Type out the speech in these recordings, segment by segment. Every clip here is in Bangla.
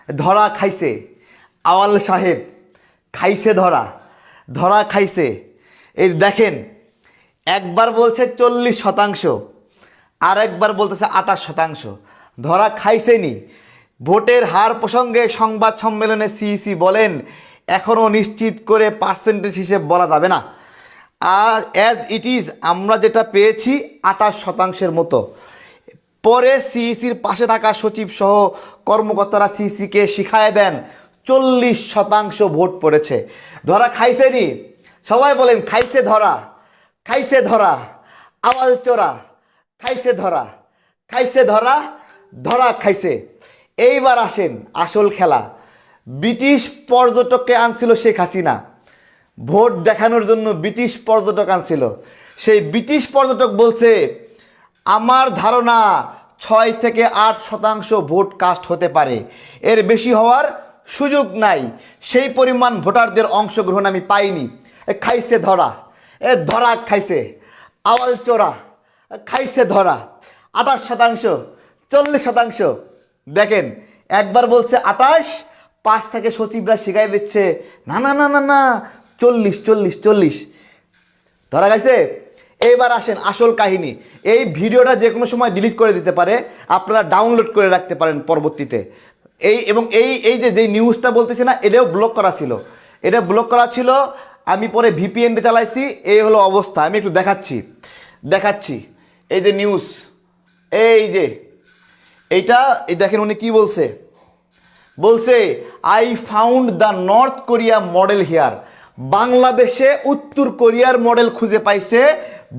ধরা খাইছে আওয়াল সাহেব, খাইছে ধরা, ধরা খাইছে। এই দেখেন, একবার বলছে 40%, আর একবার বলতেছে 28%। ধরা খাইছেনি। ভোটের হার প্রসঙ্গে সংবাদ সম্মেলনে সিইসি বলেন, এখনও নিশ্চিত করে পার্সেন্টেজ হিসেব বলা যাবে না। আর অ্যাজ ইট ইজ আমরা যেটা পেয়েছি 28%-এর মতো। পরে সিইসির পাশে থাকা সচিব সহ কর্মকর্তারা সিইসিকে শিখায় দেন 40% ভোট পড়েছে। ধরা খাইছেনি। সবাই বলেন খাইছে ধরা, খাইছে ধরা, আওয়াল চোরা, খাইছে ধরা, খাইছে ধরা, ধরা খাইছে। এইবার আসেন আসল খেলা। ব্রিটিশ পর্যটককে আনছিল শেখ হাসিনা, ভোট দেখানোর জন্য ব্রিটিশ পর্যটক আনছিল। সেই ব্রিটিশ পর্যটক বলছে, আমার ধারণা 6 থেকে 8% ভোট কাস্ট হতে পারে, এর বেশি হওয়ার সুযোগ নাই, সেই পরিমাণ ভোটারদের অংশগ্রহণ আমি পাইনি। খাইছে ধরা, ধরা খাইছে, আওয়াল চোরা, খাইছে ধরা। 28%, 40%। দেখেন, একবার বলছে 28, 5 থেকে সচিবরা শিখাই দিচ্ছে না না না না না 40। ধরা খাইছে। এইবার আসেন আসল কাহিনী। এই ভিডিওটা যে কোনো সময় ডিলিট করে দিতে পারে, আপনারা ডাউনলোড করে রাখতে পারেন পরবর্তীতে। এই নিউজটা বলতেছে না, এটাও ব্লক করা ছিল, এটা ব্লক করা ছিল। আমি পরে ভিপিএন দিয়ে চালাইছি, এই হলো অবস্থা। আমি একটু দেখাচ্ছি। এই যে নিউজ, এইটা দেখেন উনি কি বলছে I found the north Korea model here. বাংলাদেশে উত্তর কোরিয়ার মডেল খুঁজে পাইছে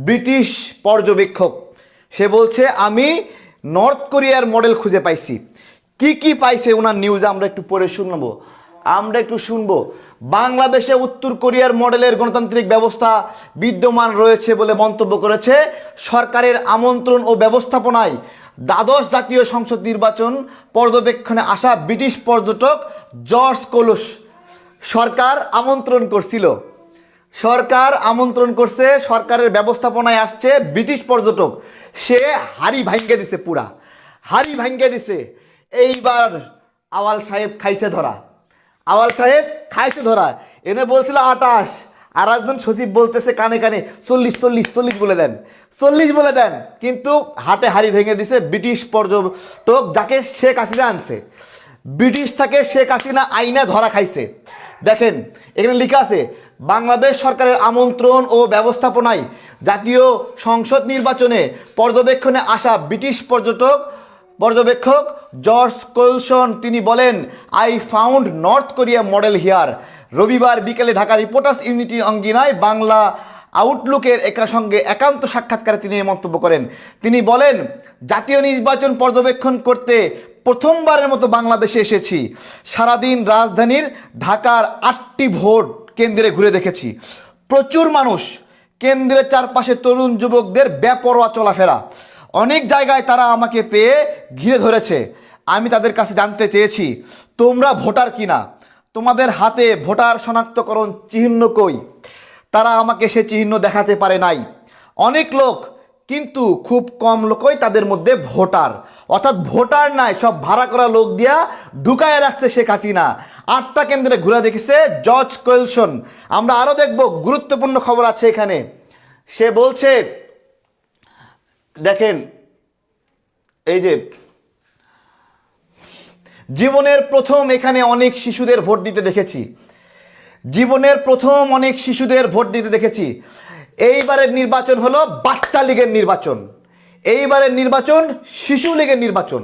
ব্রিটিশ পর্যবেক্ষক। সে বলছে আমি নর্থ কোরিয়ার মডেল খুঁজে পাইছি। কি পাইছে ওনার নিউজে আমরা একটু পড়ে শুনবো। বাংলাদেশে উত্তর কোরিয়ার মডেলের গণতান্ত্রিক ব্যবস্থা বিদ্যমান রয়েছে বলে মন্তব্য করেছে সরকারের আমন্ত্রণ ও ব্যবস্থাপনায় দ্বাদশ জাতীয় সংসদ নির্বাচন পর্যবেক্ষণে আসা ব্রিটিশ পর্যটক জর্জ কোলস। সরকার আমন্ত্রণ করছে, সরকারের ব্যবস্থাপনায় আসছে ব্রিটিশ পর্যটক। সে হাড়ি ভাঙ্গে দিছে। এইবার আওয়াল সাহেব খাইছে ধরা। এনে বলছিল 28, আর একজন সচিব বলতেছে কানে 40 বলে দেন। কিন্তু হাটে হাড়ি ভেঙে দিছে ব্রিটিশ পর্যটক, যাকে শেখ হাসিনা আনছে। ব্রিটিশ থেকে শেখ হাসিনা আইনা ধরা খাইছে। দেখেন এখানে লেখা আছে, বাংলাদেশ সরকারের আমন্ত্রণ ও ব্যবস্থাপনায় জাতীয় সংসদ নির্বাচনে পর্যবেক্ষণে আসা ব্রিটিশ পর্যবেক্ষক জর্জ কোলসন তিনি বলেন, I found north Korea model here. রবিবার বিকেলে ঢাকা রিপোর্টার্স ইউনিটি অঙ্গিনায় বাংলা আউটলুকের সঙ্গে একান্ত সাক্ষাৎকারে তিনি এই মন্তব্য করেন। তিনি বলেন, জাতীয় নির্বাচন পর্যবেক্ষণ করতে প্রথমবারের মতো বাংলাদেশে এসেছি। সারাদিন রাজধানীর ঢাকার 8টি ভোট কেন্দ্রে ঘুরে দেখেছি। প্রচুর মানুষ, কেন্দ্রের চারপাশে তরুণ যুবকদের বেপরোয়া চলাফেরা। অনেক জায়গায় তারা আমাকে পেয়ে ঘিরে ধরেছে। আমি তাদের কাছে জানতে চেয়েছি, তোমরা ভোটার কিনা, তোমাদের হাতে ভোটার শনাক্তকরণ চিহ্ন কই? তারা আমাকে সে চিহ্ন দেখাতে পারে নাই। অনেক লোক, কিন্তু খুব কম লোকই তাদের মধ্যে ভোটার, অর্থাৎ ভোটার নাই, সব ভাড়া করা লোক দিয়া ঢুকায় রাখছে শেখ হাসিনা। 8টা কেন্দ্রে ঘুরে দেখেছে জর্জ কোলসন। আমরা আরও দেখব, গুরুত্বপূর্ণ খবর আছে এখানে। সে বলছে, দেখেন এই যে জীবনের প্রথম এখানে অনেক শিশুদের ভোট দিতে দেখেছি। এইবারের নির্বাচন হলো বাচ্চা লীগের নির্বাচন। এইবারের নির্বাচন শিশু লীগের নির্বাচন।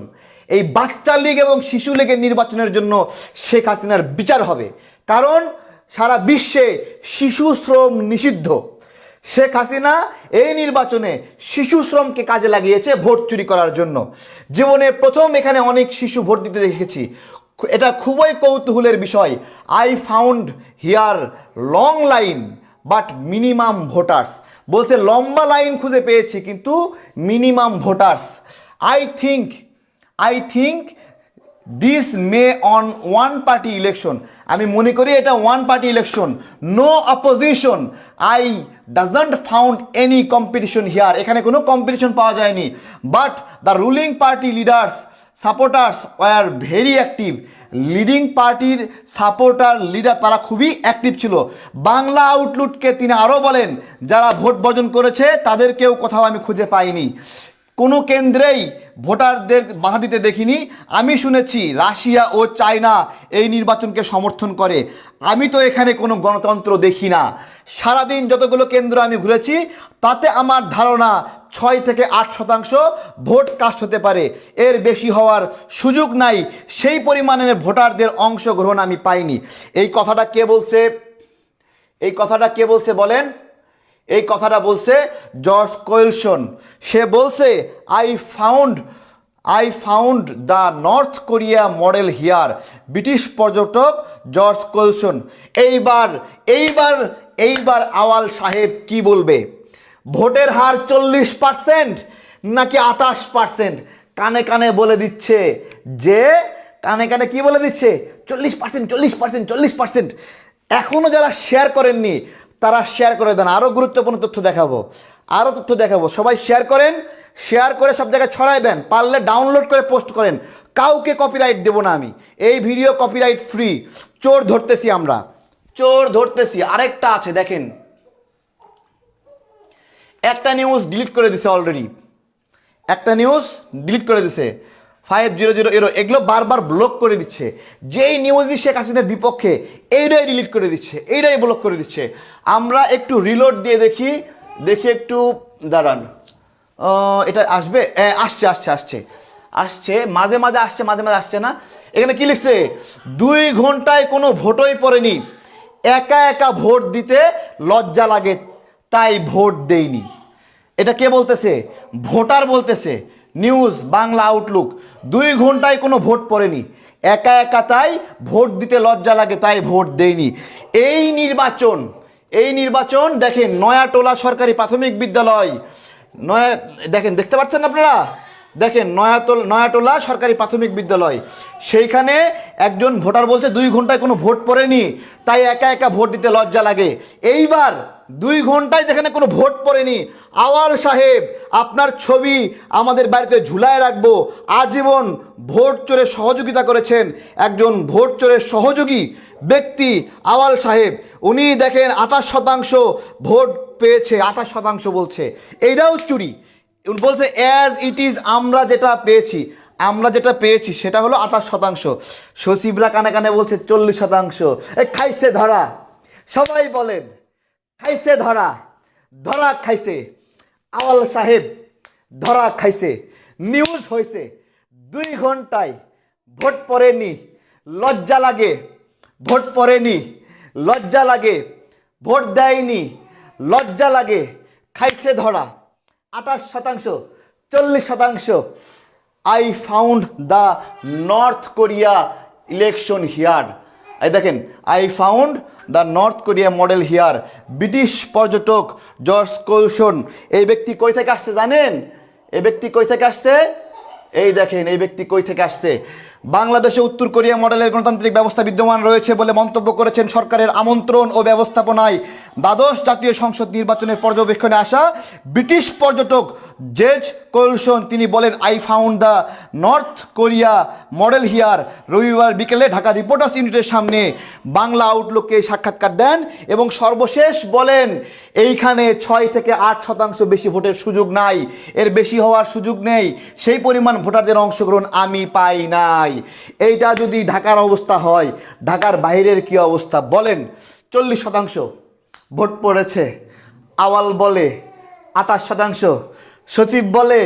এই বাচ্চা লীগ এবং শিশু লীগের নির্বাচনের জন্য শেখ হাসিনার বিচার হবে, কারণ সারা বিশ্বে শিশু শ্রম নিষিদ্ধ। শেখ হাসিনা এই নির্বাচনে শিশু শ্রমকে কাজে লাগিয়েছে ভোট চুরি করার জন্য। জীবনে প্রথম এখানে অনেক শিশু ভোট দিতে দেখেছি। এটা খুবই কৌতূহলের বিষয়। I found here long line but minimum voters. বলছে লম্বা লাইন খুঁজে পেয়েছি, কিন্তু minimum voters. I think this may on one party election. আমি মনে করি এটা one party election. No opposition. I doesn't found any competition here. এখানে কোনো কম্পিটিশন পাওয়া যায়নি। But the ruling party leaders supporters were very active. Leading পার্টির সাপোর্টার লিডার তারা খুবই অ্যাক্টিভ ছিল। বাংলা আউটলুককে তিনি আরও বলেন, যারা ভোট বর্জন করেছে তাদেরকেও কোথাও আমি খুঁজে পাইনি, কোনো কেন্দ্রেই ভোটারদের বাধা দিতে দেখিনি। আমি শুনেছি রাশিয়া ও চায়না এই নির্বাচনকে সমর্থন করে। আমি তো এখানে কোনো গণতন্ত্র দেখি না। সারাদিন যতগুলো কেন্দ্র আমি ঘুরেছি তাতে আমার ধারণা 6 থেকে 8% ভোট কাস্ট হতে পারে, এর বেশি হওয়ার সুযোগ নাই। সেই পরিমাণের ভোটারদের অংশগ্রহণ আমি পাইনি। এই কথাটা কে বলছে? এই কথাটা কে বলছে বলেন? এই কথাটা বলছে জর্জ কোয়েলসন। সে বলছে I found the north Korea model here. British পর্যটক জর্জ কোয়েলসন। এইবার আওয়াল সাহেব কি বলবে? ভোটের হার 40% নাকি 28%? কানে কানে বলে দিচ্ছে যে, কানে কানে কি বলে দিচ্ছে? 40%। এখনও যারা শেয়ার করেননি তারা শেয়ার করে দেন। আরও গুরুত্বপূর্ণ তথ্য দেখাবো, সবাই শেয়ার করেন, শেয়ার করে সব জায়গায় ছড়াই দেন, পারলে ডাউনলোড করে পোস্ট করেন। কাউকে কপিরাইট দেবো না আমি, এই ভিডিও কপিরাইট ফ্রি। চোর ধরতেছি আমরা, চোর ধরতেছি। আরেকটা আছে দেখেন, একটা নিউজ ডিলিট করে দিছে অলরেডি, একটা নিউজ ডিলিট করে দিছে 5000 এগুলো বারবার ব্লক করে দিচ্ছে। যেই নিউজই শেখ হাসিনার বিপক্ষে এইটাই ডিলিট করে দিচ্ছে, এইটাই ব্লক করে দিচ্ছে। আমরা একটু রিলোড দিয়ে দেখি একটু দাঁড়ান। এটা আসবে, আসছে মাঝে মাঝে আসছে না। এখানে কি লিখছে? 2 ঘন্টায় কোনো ভোটই পড়েনি, একা একা ভোট দিতে লজ্জা লাগে তাই ভোট দেইনি। এটা কে বলতেছে? ভোটার বলতেছে। News Bangla Outlook. 2 ঘন্টায় কোনো ভোট পড়েনি, একা একা তাই ভোট দিতে লজ্জা লাগে তাই ভোট দেয়নি। এই নির্বাচন দেখেন, নয়াটোলা সরকারি প্রাথমিক বিদ্যালয়, দেখেন, দেখতে পাচ্ছেন আপনারা? দেখেন নয়াটোলা সরকারি প্রাথমিক বিদ্যালয়, সেইখানে একজন ভোটার বলছে 2 ঘন্টায় কোনো ভোট পড়েনি তাই একা একা ভোট দিতে লজ্জা লাগে। এইবার 2 ঘন্টায় যেখানে কোনো ভোট পড়েনি, আওয়াল সাহেব আপনার ছবি আমাদের বাড়িতে ঝুলায় রাখবো। আজীবন ভোট চোরে সহযোগিতা করেছেন একজন ভোট চোরের সহযোগী ব্যক্তি আওয়াল সাহেব। উনি দেখেন 28% ভোট পেয়েছে, 28% বলছে। এইটাও চুরি। বলছে অ্যাজ ইট ইজ, আমরা যেটা পেয়েছি সেটা হলো 28%। সচিবরা কানে কানে বলছে 40%। খাইছে ধরা, সবাই বলেন খাইছে ধরা, ধরা খাইছে আওয়াল সাহেব, ধরা খাইছে। নিউজ হয়েছে 2 ঘন্টায় ভোট পড়েনি, লজ্জা লাগে। ভোট পড়েনি, লজ্জা লাগে। ভোট দেয়নি, লজ্জা লাগে। খাইছে ধরা 28%, 40%। I found the north Korea election here. এই দেখেন, I found the north Korea model here. British পর্যটক জর্জ কোলসন। এই ব্যক্তি কই থেকে আসছে জানেন? এই ব্যক্তি কই থেকে আসছে? এই দেখেন, এই ব্যক্তি কই থেকে আসছে? বাংলাদেশে উত্তর কোরিয়া মডেলের গণতান্ত্রিক ব্যবস্থা বিদ্যমান রয়েছে বলে মন্তব্য করেছেন সরকারের আমন্ত্রণ ও ব্যবস্থাপনায় দ্বাদশ জাতীয় সংসদ নির্বাচনের পর্যবেক্ষণে আসা ব্রিটিশ পর্যটক জেজ কোলসন। তিনি বলেন, I found the north Korea model here. রবিবার বিকেলে ঢাকা রিপোর্টার্স ইউনিটের সামনে বাংলা আউটলুককে সাক্ষাৎকার দেন এবং সর্বশেষ বলেন, এইখানে 6 থেকে 8% বেশি ভোটের সুযোগ নাই, এর বেশি হওয়ার সুযোগ নেই। সেই পরিমাণ ভোটারদের অংশগ্রহণ আমি পাই নাই। এইটা যদি ঢাকার অবস্থা হয়, ঢাকার বাইরের কি অবস্থা বলেন? 40% ভোট পড়েছে। আওয়াল বলে 28%, সচিব বলে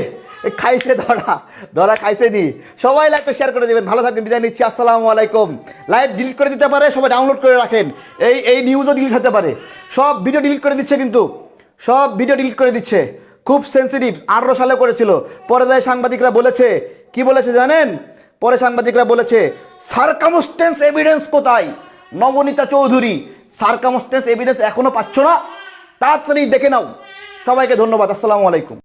খাইছে ধরা, ধরা খাইছে নি। সবাই লাইভটা শেয়ার করে দেবেন। ভালো থাকবেন, বিদায় নিচ্ছি। আসসালামু আলাইকুম। লাইভ ডিলিট করে দিতে পারে, সবাই ডাউনলোড করে রাখেন। এই নিউজও ডিলিট হতে পারে। সব ভিডিও ডিলিট করে দিচ্ছে, কিন্তু সব ভিডিও ডিলিট করে দিচ্ছে। খুব সেন্সিটিভ। 18 সালে করেছিল। পরে দেয় সাংবাদিকরা বলেছে, কি বলেছে জানেন? পরে সাংবাদিকরা বলেছে সারকামস্টেন্স এভিডেন্স কোথায়? নবনীতা চৌধুরী, সারকামস্টেন্স এভিডেন্স এখনো পাচ্ছ না? তাড়াতাড়ি দেখে নাও। সবাইকে ধন্যবাদ। আসসালামু আলাইকুম।